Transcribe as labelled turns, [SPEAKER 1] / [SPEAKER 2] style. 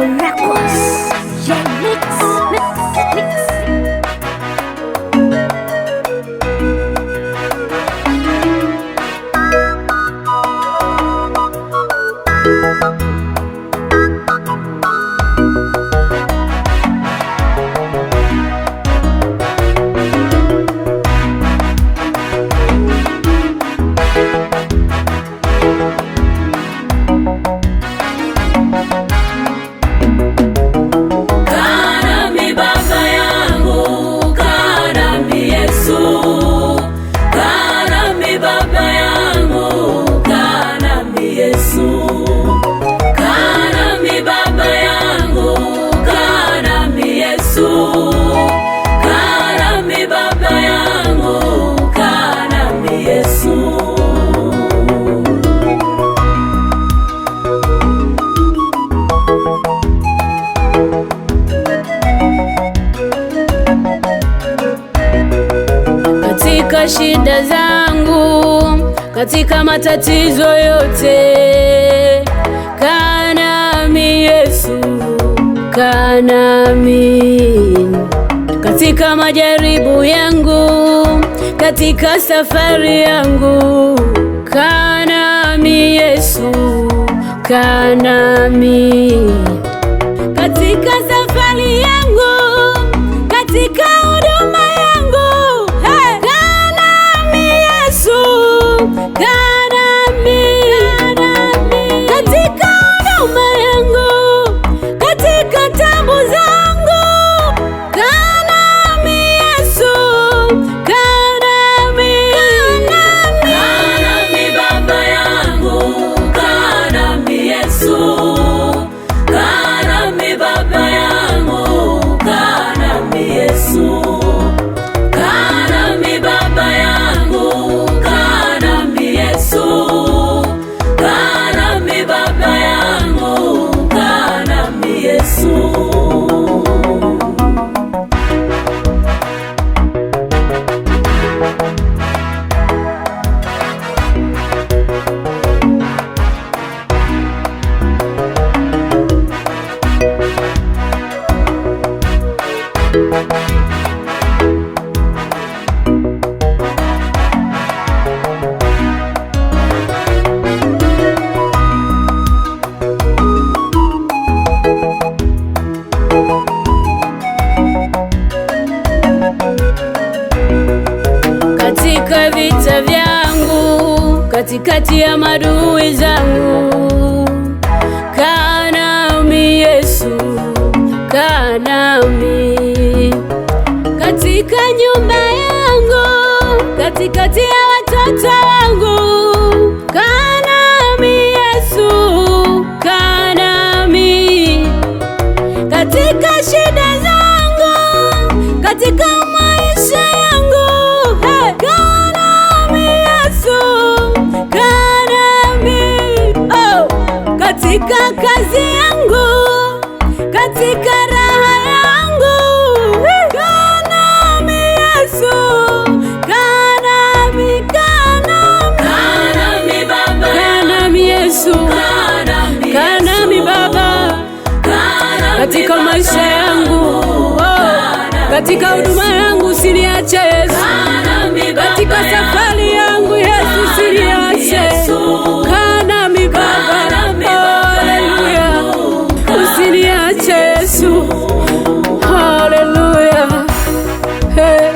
[SPEAKER 1] Records. J-Mix.
[SPEAKER 2] Katika shida zangu, katika matatizo yote, kaa nami Yesu, kaa nami. Katika majaribu yangu, katika safari yangu, kaa nami Yesu, kaa nami. Katika safari yangu, katika huduma yangu, kaa nami Yesu, kaa nami. Katika huduma yangu, katika tabu zangu, kaa nami Yesu, kaa nami.
[SPEAKER 3] Kaa nami Baba yangu, kaa nami Yesu, kaa nami Baba yangu, kaa nami Yesu, kaa nami Baba yangu, kaa nami Yesu, kaa nami Baba yangu, kaa nami Yesu.
[SPEAKER 2] Katika vita vyangu, katikati ya maadui zangu, kaa nami Yesu, kaa nami. Katika nyumba yangu, katikati ya watoto wangu, kaa nami Yesu, kaa nami. Katika shida zangu, katika maisha yangu, kaa nami Yesu, kaa nami. Katika kazi yangu, katika raha yangu, kaa nami Yesu, kaa nami, kaa nami.
[SPEAKER 3] Kaa nami Baba
[SPEAKER 2] Kaa nami Yesu,
[SPEAKER 3] kaa nami
[SPEAKER 2] kaa nami Baba,
[SPEAKER 3] kaa nami
[SPEAKER 2] katika
[SPEAKER 3] Baba
[SPEAKER 2] maisha yangu, katika huduma yangu usiniache Yesu, katika safari yangu Yesu usiniache, kaa nami Baba, haleluya, usiniache Yesu, haleluya.
[SPEAKER 3] Yesu.